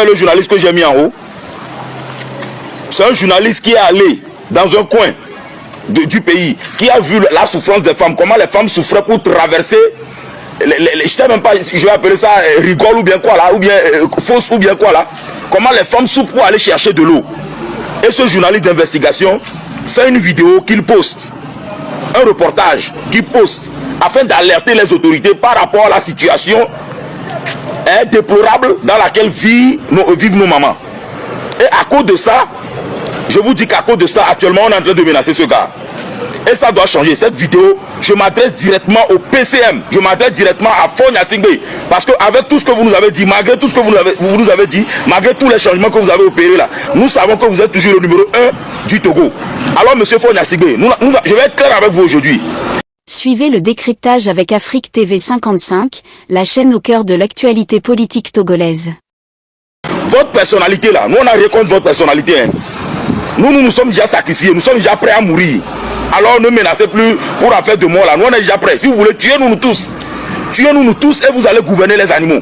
voyez le journaliste que j'ai mis en haut? C'est un journaliste qui est allé dans un coin du pays, qui a vu la souffrance des femmes, comment les femmes souffraient pour traverser, je ne sais même pas, je vais appeler ça rigole ou bien quoi là, ou bien fausse ou bien quoi là, comment les femmes souffrent pour aller chercher de l'eau. Et ce journaliste d'investigation fait une vidéo qu'il poste, un reportage qu'il poste, afin d'alerter les autorités par rapport à la situation déplorable dans laquelle vivent nos mamans. Et à cause de ça, je vous dis qu'à cause de ça, actuellement, on est en train de menacer ce gars. Et ça doit changer. Cette vidéo, je m'adresse directement au PCM. Je m'adresse directement à Faure Gnassingbé. Parce qu'avec tout ce que vous nous avez dit, malgré tout ce que vous nous avez dit, malgré tous les changements que vous avez opérés là, nous savons que vous êtes toujours le numéro 1 du Togo. Alors, monsieur Faure Gnassingbé, je vais être clair avec vous aujourd'hui. Suivez le décryptage avec Afrique TV 55, la chaîne au cœur de l'actualité politique togolaise. Votre personnalité là, nous on a rien contre votre personnalité. Hein. Nous sommes déjà sacrifiés, nous sommes déjà prêts à mourir. Alors ne menacez plus pour en faire de moi là, nous on est déjà prêts. Si vous voulez, tuez-nous tous. Tuez-nous tous et vous allez gouverner les animaux.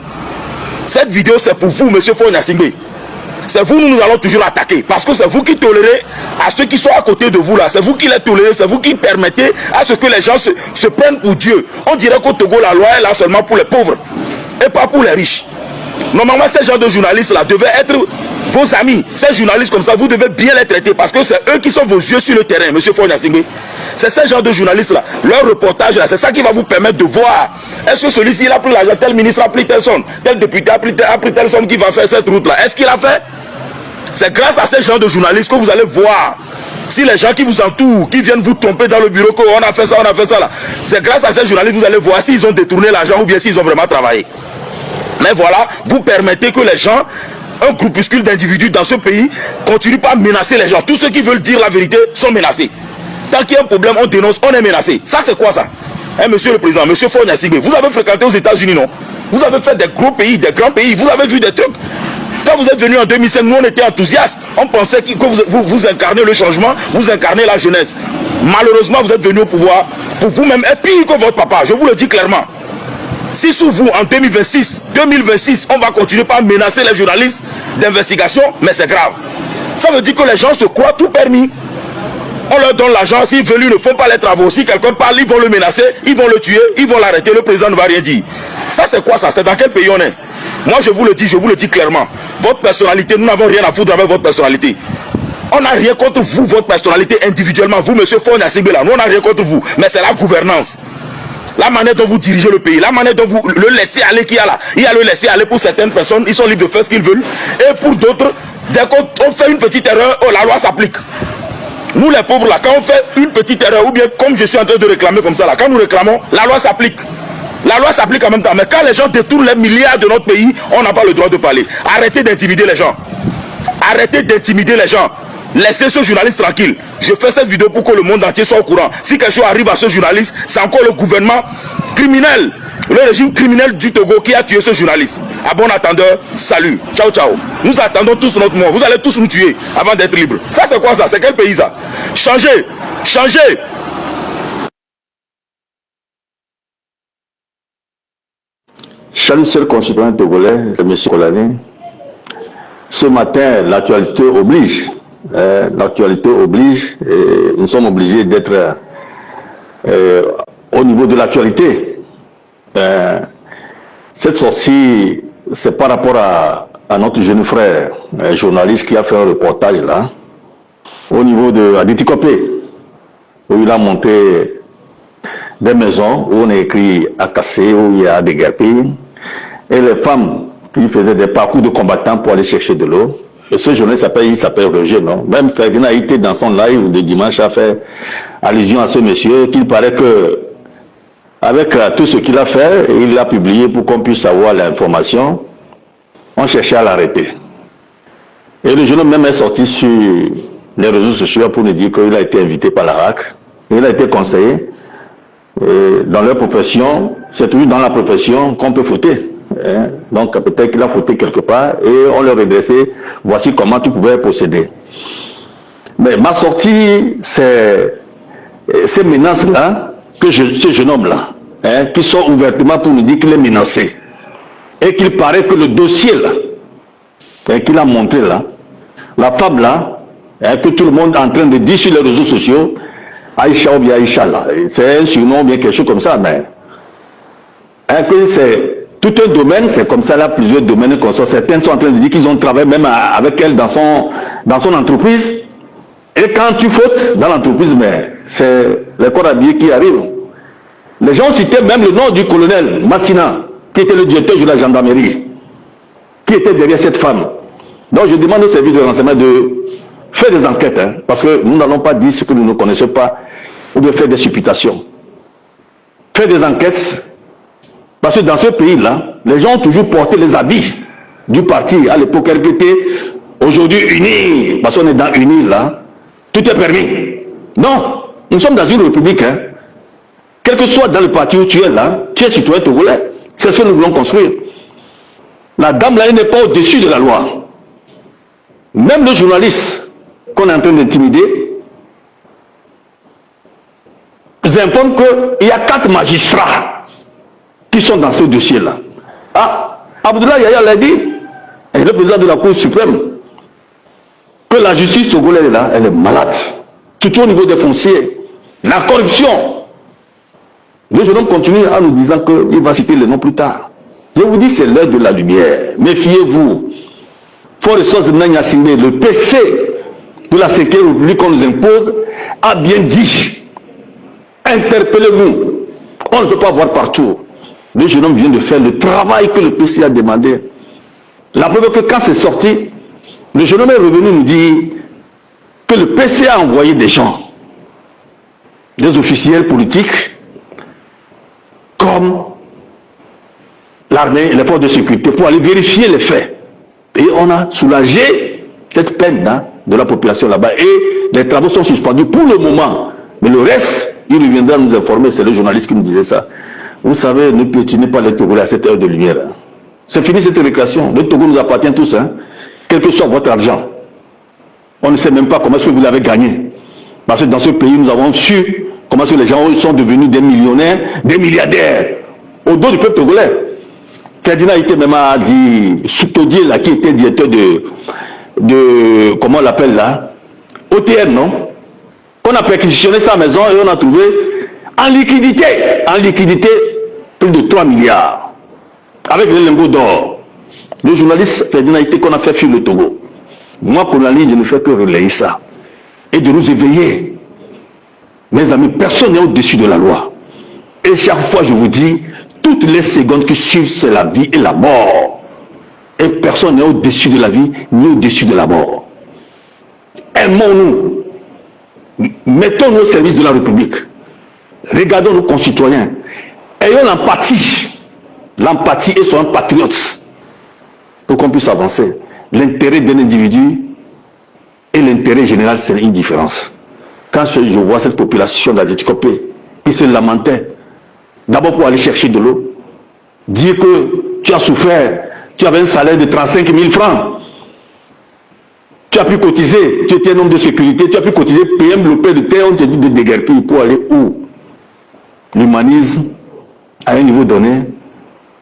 Cette vidéo c'est pour vous, monsieur Faure Gnassingbé. C'est vous, nous allons toujours attaquer. Parce que c'est vous qui tolérez à ceux qui sont à côté de vous là. C'est vous qui les tolérez, c'est vous qui permettez à ce que les gens se prennent pour Dieu. On dirait qu'au Togo, la loi est là seulement pour les pauvres et pas pour les riches. Normalement, ces gens de journalistes là devaient être vos amis. Ces journalistes comme ça, vous devez bien les traiter parce que c'est eux qui sont vos yeux sur le terrain, monsieur Faure Gnassingbé. C'est ces gens de journalistes là, leur reportage là, c'est ça qui va vous permettre de voir. Est-ce que celui-ci il a pris l'argent, tel ministre a pris telle somme, tel député a pris telle somme qui va faire cette route là. Est-ce qu'il a fait? C'est grâce à ces gens de journalistes que vous allez voir. Si les gens qui vous entourent, qui viennent vous tromper dans le bureau, qu'on a fait ça là, c'est grâce à ces journalistes que vous allez voir s'ils ont détourné l'argent ou bien s'ils ont vraiment travaillé. Mais voilà, vous permettez que les gens, un groupuscule d'individus dans ce pays, continuent pas à menacer les gens. Tous ceux qui veulent dire la vérité sont menacés. Tant qu'il y a un problème, on dénonce, on est menacé. Ça c'est quoi ça? Monsieur le président, monsieur Faure Gnassingbé, vous avez fréquenté aux États-Unis, non? Vous avez fait des gros pays, des grands pays, vous avez vu des trucs. Quand vous êtes venu en 2005, nous on était enthousiastes. On pensait que vous incarnez le changement, vous incarnez la jeunesse. Malheureusement, vous êtes venu au pouvoir pour vous-même et pire que votre papa, je vous le dis clairement. Si sous vous, en 2026, on va continuer par menacer les journalistes d'investigation, mais c'est grave. Ça veut dire que les gens se croient tout permis. On leur donne l'argent, s'ils veulent, ils ne font pas les travaux. Si quelqu'un parle, ils vont le menacer, ils vont le tuer, ils vont l'arrêter, le président ne va rien dire. Ça c'est quoi ça? C'est dans quel pays on est? Moi je vous le dis clairement. Votre personnalité, nous n'avons rien à foutre avec votre personnalité. On n'a rien contre vous, votre personnalité individuellement. Vous, monsieur Faure Gnassingbé, là, nous on n'a rien contre vous. Mais c'est la gouvernance. La manière dont vous dirigez le pays, la manière dont vous le laissez aller qu'il y a là. Il y a le laisser aller pour certaines personnes, ils sont libres de faire ce qu'ils veulent. Et pour d'autres, dès qu'on fait une petite erreur, oh, la loi s'applique. Nous les pauvres là, quand on fait une petite erreur, ou bien comme je suis en train de réclamer comme ça là, quand nous réclamons, la loi s'applique. La loi s'applique en même temps. Mais quand les gens détournent les milliards de notre pays, on n'a pas le droit de parler. Arrêtez d'intimider les gens. Arrêtez d'intimider les gens. Laissez ce journaliste tranquille. Je fais cette vidéo pour que le monde entier soit au courant. Si quelque chose arrive à ce journaliste, c'est encore le gouvernement criminel, le régime criminel du Togo qui a tué ce journaliste. À bon attendeur, salut. Ciao, ciao. Nous attendons tous notre mort. Vous allez tous nous tuer avant d'être libres. Ça, c'est quoi ça? C'est quel pays ça? Changez. Changez. Salut, seul concitoyen togolais, M. Kolani. Ce matin, l'actualité oblige. L'actualité oblige. Et nous sommes obligés d'être au niveau de l'actualité. Cette sortie, c'est par rapport à notre jeune frère, un journaliste qui a fait un reportage là, au niveau de Aditi Kopé, où il a monté des maisons où on a écrit à casser, où il y a des guerpilles, et les femmes qui faisaient des parcours de combattants pour aller chercher de l'eau. Et ce journaliste s'appelle Roger, non? Même Ferdinand Haïté dans son live de dimanche a fait allusion à ce monsieur, qu'il paraît que avec tout ce qu'il a fait, il l'a publié pour qu'on puisse avoir l'information, on cherchait à l'arrêter. Et le jeune homme même est sorti sur les réseaux sociaux pour nous dire qu'il a été invité par la RAC, il a été conseillé. Et dans leur profession, c'est toujours dans la profession qu'on peut fauter. Donc peut-être qu'il a fauté quelque part et on leur redressé, voici comment tu pouvais procéder. Mais ma sortie, c'est ces menaces-là, que ce jeune homme-là, qui sort ouvertement pour nous dire qu'il est menacé. Et qu'il paraît que le dossier là, qu'il a montré là, la femme là, que tout le monde est en train de dire sur les réseaux sociaux, Aïcha ou bien Aïcha là, c'est un surnom bien quelque chose comme ça, mais que c'est tout un domaine, c'est comme ça là, plusieurs domaines comme ça. Certains sont en train de dire qu'ils ont travaillé même avec elle dans son entreprise. Et quand tu fautes dans l'entreprise, mais c'est les corps habillés qui arrivent. Les gens citaient même le nom du colonel Massina, qui était le directeur de la gendarmerie, qui était derrière cette femme. Donc je demande au service de renseignement de faire des enquêtes, hein, parce que nous n'allons pas dire ce que nous ne connaissons pas, ou bien faire des supputations. Faire des enquêtes, parce que dans ce pays-là, les gens ont toujours porté les habits du parti à l'époque RPT, aujourd'hui unis, parce qu'on est dans unis là, tout est permis. Non, nous sommes dans une république, hein. Quel que soit dans le parti où tu es là, tu es citoyen togolais. C'est ce que nous voulons construire. La dame là, elle n'est pas au-dessus de la loi. Même le journaliste qu'on est en train d'intimider nous informe qu'il y a 4 magistrats qui sont dans ce dossier-là. Ah, Abdoulaye Yaya l'a dit, et le président de la Cour suprême, que la justice togolaise là, elle est malade. Surtout au niveau des fonciers. La corruption. Le jeune homme continue en nous disant qu'il va citer les noms plus tard. Je vous dis, c'est l'heure de la lumière. Méfiez-vous. Le PC de la 5e République qu'on nous impose a bien dit. Interpellez-nous. On ne peut pas voir partout. Le jeune homme vient de faire le travail que le PC a demandé. La preuve que quand c'est sorti, le jeune homme est revenu nous dire que le PC a envoyé des gens, des officiels politiques, comme l'armée et les forces de sécurité, pour aller vérifier les faits. Et on a soulagé cette peine hein, de la population là-bas. Et les travaux sont suspendus pour le moment. Mais le reste, il reviendra nous informer. C'est le journaliste qui nous disait ça. Vous savez, ne piétinez pas les Togolais à cette heure de lumière. Hein. C'est fini cette récréation. Le Togo nous appartient tous. Hein. Quel que soit votre argent. On ne sait même pas comment est-ce que vous l'avez gagné. Parce que dans ce pays, nous avons su comment est-ce que les gens sont devenus des millionnaires, des milliardaires. Au dos du peuple togolais. Ferdinand était même à dire, Soutodier là, qui était directeur de comment on l'appelle là, OTN, non? On a perquisitionné sa maison et on a trouvé en liquidité, plus de 3 milliards. Avec les lingots d'or. Le journaliste Ferdinand était qu'on a fait fuir le Togo. Moi, pour la ligne, je ne fais que relayer ça. Et de nous éveiller. Mes amis, personne n'est au-dessus de la loi. Et chaque fois, je vous dis, toutes les secondes qui suivent, c'est la vie et la mort. Et personne n'est au-dessus de la vie, ni au-dessus de la mort. Aimons-nous. Mettons-nous au service de la République. Regardons nos concitoyens. Ayons l'empathie. L'empathie et soyons patriotes. Pour qu'on puisse avancer. L'intérêt d'un individu et l'intérêt général, c'est une différence. Quand je vois cette population d'Adéticopé qui se lamentait, d'abord pour aller chercher de l'eau, dire que tu as souffert, tu avais un salaire de 35 000 francs, tu as pu cotiser, tu étais un homme de sécurité, tu as pu cotiser, payer un bloqué de terre, on te dit de déguerpir pour aller où? L'humanisme, à un niveau donné,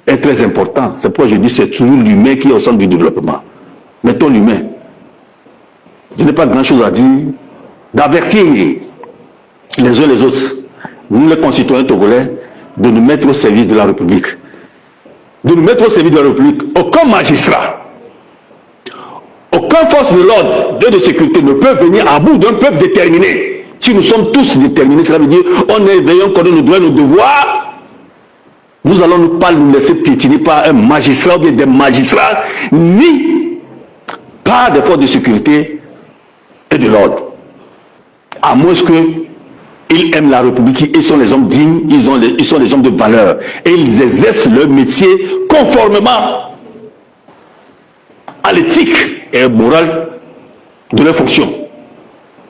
est très important. C'est pourquoi je dis que c'est toujours l'humain qui est au centre du développement. Mettons l'humain. Je n'ai pas grand-chose à dire. D'avertir les uns les autres, nous les concitoyens togolais, de nous mettre au service de la République. De nous mettre au service de la République. Aucun magistrat, aucune force de l'ordre, de sécurité ne peut venir à bout d'un peuple déterminé. Si nous sommes tous déterminés, cela veut dire on est éveillé, on connaît nos droits et nos devoirs. Nous allons pas nous laisser piétiner par un magistrat ou bien des magistrats, ni par des forces de sécurité et de l'ordre. À moins qu'ils aiment la République, ils sont les hommes dignes, ils sont les hommes de valeur. Et ils exercent leur métier conformément à l'éthique et morale de leur fonction.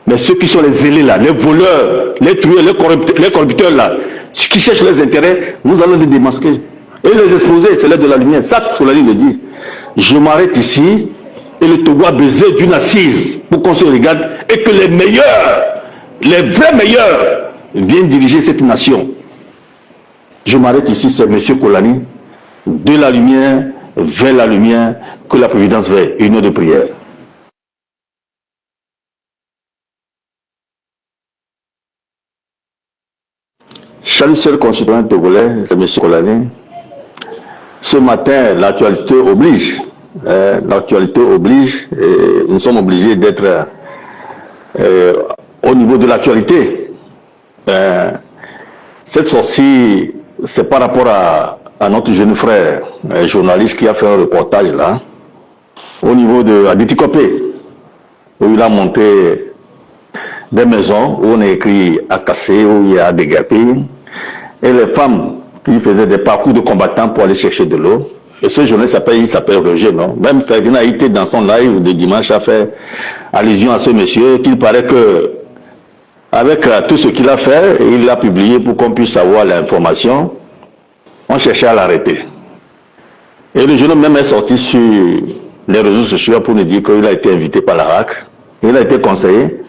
Mais ceux qui sont les zélés là, les voleurs, les truands, les corrupteurs là, ceux qui cherchent leurs intérêts, nous allons les démasquer. Et les exposer, c'est l'heure de la lumière. Ça, Solani le dit. Je m'arrête ici et le Togo a besoin d'une assise pour qu'on se regarde et que les meilleurs, les vrais meilleurs, viennent diriger cette nation. Je m'arrête ici, c'est M. Kolani, de la lumière, vers la lumière, que la Providence veille. Une heure de prière. Chers sœurs concitoyens togolais, M. Colané, ce matin, l'actualité oblige. L'actualité oblige, et nous sommes obligés d'être au niveau de l'actualité. Cette sortie, c'est par rapport à notre jeune frère, journaliste qui a fait un reportage là, au niveau de Adétikopé, où il a monté des maisons où on a écrit à casser, où il y a des guerpilles, et les femmes qui faisaient des parcours de combattants pour aller chercher de l'eau. Et ce journaliste s'appelle Roger, non? Même Ferdinand Haïté, dans son live de dimanche, a fait allusion à ce monsieur, qu'il paraît que, avec tout ce qu'il a fait, il l'a publié pour qu'on puisse avoir l'information, on cherchait à l'arrêter. Et le jeune homme même est sorti sur les réseaux sociaux pour nous dire qu'il a été invité par la RAC, il a été conseillé.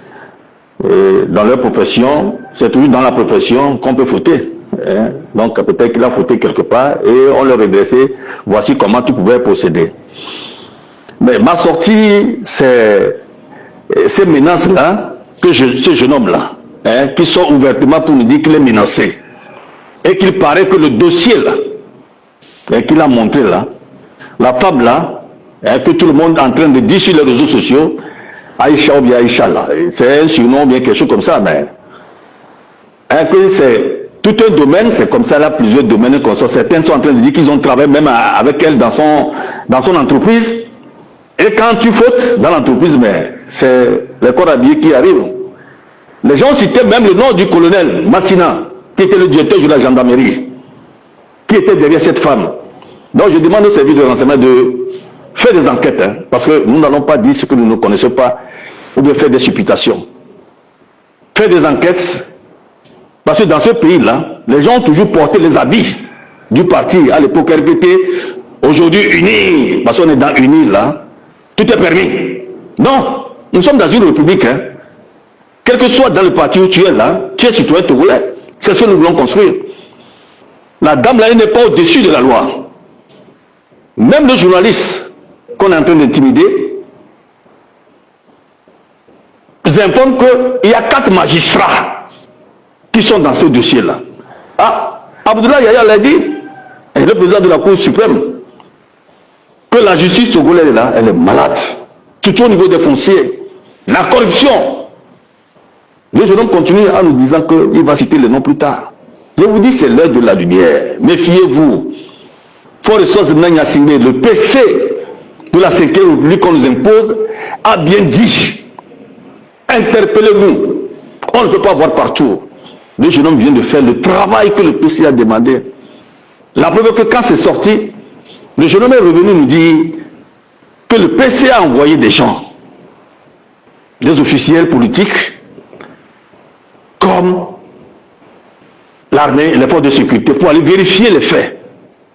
Et dans leur profession, c'est toujours dans la profession qu'on peut fauter. Donc peut-être qu'il a fauté quelque part et on leur redressé, voici comment tu pouvais procéder. Mais ma sortie, c'est ces menaces-là, que ce jeune homme-là, qui sort ouvertement pour nous dire qu'il est menacé, et qu'il paraît que le dossier-là, qu'il a montré là, la femme là, que tout le monde est en train de dire sur les réseaux sociaux, Aïcha ou bien Aïcha là, c'est un surnom ou bien quelque chose comme ça, mais que c'est tout un domaine, c'est comme ça là, plusieurs domaines comme ça. Certains sont en train de dire qu'ils ont travaillé même avec elle dans son entreprise. Et quand tu fautes dans l'entreprise, mais c'est les corps habillés qui arrivent. Les gens citaient même le nom du colonel Massina, qui était le directeur de la gendarmerie, qui était derrière cette femme. Donc je demande au service de renseignement de faire des enquêtes, parce que nous n'allons pas dire ce que nous ne connaissons pas, ou bien faire des supputations. Faire des enquêtes. Parce que dans ce pays-là, les gens ont toujours porté les habits du parti à l'époque RPT, aujourd'hui unis, parce qu'on est dans unis là, tout est permis. Non, nous sommes dans une république. Quel que soit dans le parti où tu es là, tu es citoyen togolais. C'est ce que nous voulons construire. La dame là, elle n'est pas au-dessus de la loi. Même le journaliste qu'on est en train d'intimider, nous informe qu'il y a 4 magistrats qui sont dans ce dossier-là. Ah, Abdoulaye Yaya l'a dit, et le président de la Cour suprême, que la justice togolaise là, elle est malade, surtout au niveau des fonciers, la corruption. Le jeune homme continue en nous disant qu'il va citer les noms plus tard. Je vous dis, c'est l'heure de la lumière. Méfiez-vous. Fort ressources Nanya Signé, le PC de la 5e République qu'on nous impose, a bien dit, interpellez-nous. On ne peut pas voir partout. Le jeune homme vient de faire le travail que le PC a demandé. La preuve est que quand c'est sorti, le jeune homme est revenu nous dire que le PC a envoyé des gens, des officiels politiques, comme l'armée et les forces de sécurité, pour aller vérifier les faits.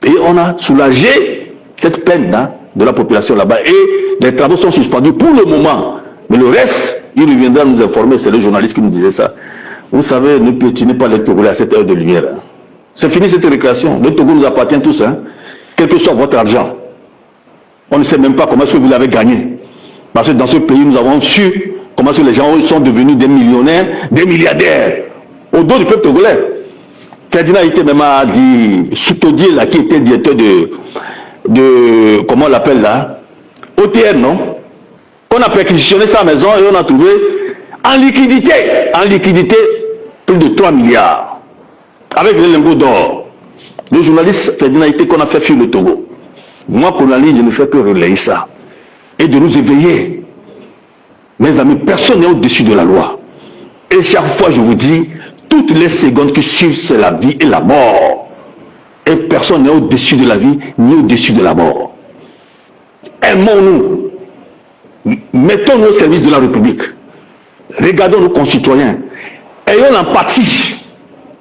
Et on a soulagé cette peine de la population là-bas. Et les travaux sont suspendus pour le moment. Mais le reste, il reviendra nous informer. C'est le journaliste qui nous disait ça. Vous savez, ne piétinez pas les Togolais à cette heure de lumière. C'est fini cette récréation. Le Togo nous appartient tous, quel que soit votre argent. On ne sait même pas comment est-ce que vous l'avez gagné. Parce que dans ce pays, nous avons su comment est-ce que les gens sont devenus des millionnaires, des milliardaires, au dos du peuple togolais. Ferdinand Haïté même a dit, Soutodier là, qui était directeur de comment on l'appelle là, OTR, non? On a perquisitionné sa maison et on a trouvé en liquidité, plus de 3 milliards, avec les lingots d'or. Le journaliste Ferdinand Haïté qu'on a fait fuir le Togo. Moi, pour la ligne, je ne fais que relayer ça. Et de nous éveiller. Mes amis, personne n'est au-dessus de la loi. Et chaque fois, je vous dis, toutes les secondes qui suivent, c'est la vie et la mort. Et personne n'est au-dessus de la vie, ni au-dessus de la mort. Aimons-nous. Mettons-nous au service de la République. Regardons nos concitoyens. Ayons l'empathie.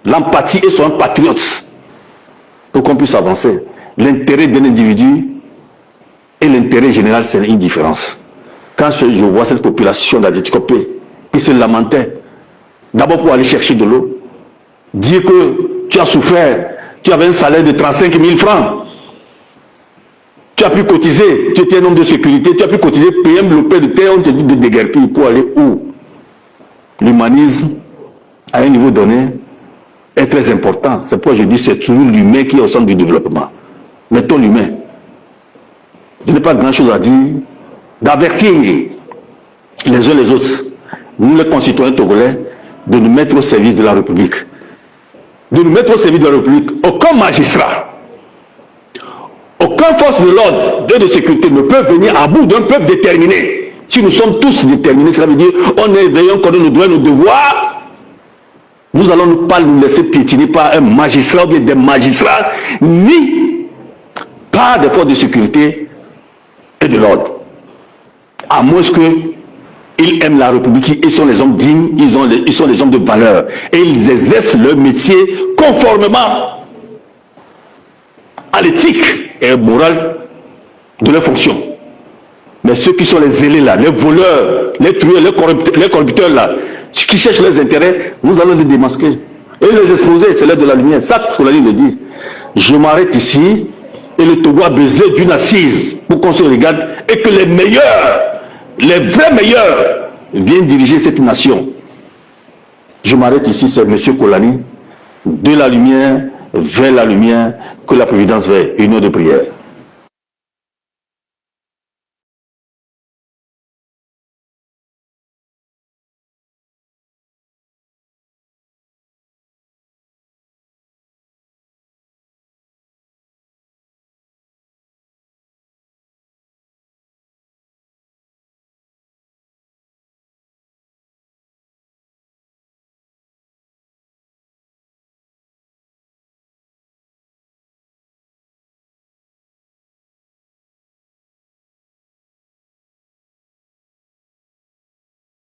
L'empathie et soyons patriotes. Pour qu'on puisse avancer. L'intérêt d'un individu et l'intérêt général, c'est une différence. Quand je vois cette population d'Adétikopé qui se lamentait, d'abord pour aller chercher de l'eau, dire que tu as souffert, tu avais un salaire de 35 000 francs. Tu as pu cotiser, tu étais un homme de sécurité, tu as pu cotiser, PM, lopin de terre, on te dit de déguerpir pour aller où? L'humanisme, à un niveau donné, est très important. C'est pourquoi je dis que c'est toujours l'humain qui est au centre du développement. Mettons l'humain. Je n'ai pas grand-chose à dire, d'avertir les uns les autres, nous les concitoyens togolais, de nous mettre au service de la République. De nous mettre au service de la République. Aucun magistrat, aucune force de l'ordre, de sécurité ne peut venir à bout d'un peuple déterminé. Si nous sommes tous déterminés, cela veut dire on est veillant, qu'on nous doit nos devoirs. Nous allons pas nous laisser piétiner par un magistrat ou bien des magistrats, ni par des forces de sécurité et de l'ordre. À moins qu'ils aiment la République, ils sont les hommes dignes, ils sont les hommes de valeur. Et ils exercent leur métier conformément à l'éthique et morale de leur fonction. Mais ceux qui sont les zélés là, les voleurs, les truands, les corrupteurs là, ceux qui cherchent leurs intérêts, nous allons les démasquer et les exposer, c'est l'heure de la lumière. Ça, Solani le dit. Je m'arrête ici et le Togo a besoin d'une assise pour qu'on se regarde et que les meilleurs, les vrais meilleurs viennent diriger cette nation. Je m'arrête ici, c'est M. Kolani, de la lumière vers la lumière, que la Providence veille. Une heure de prière.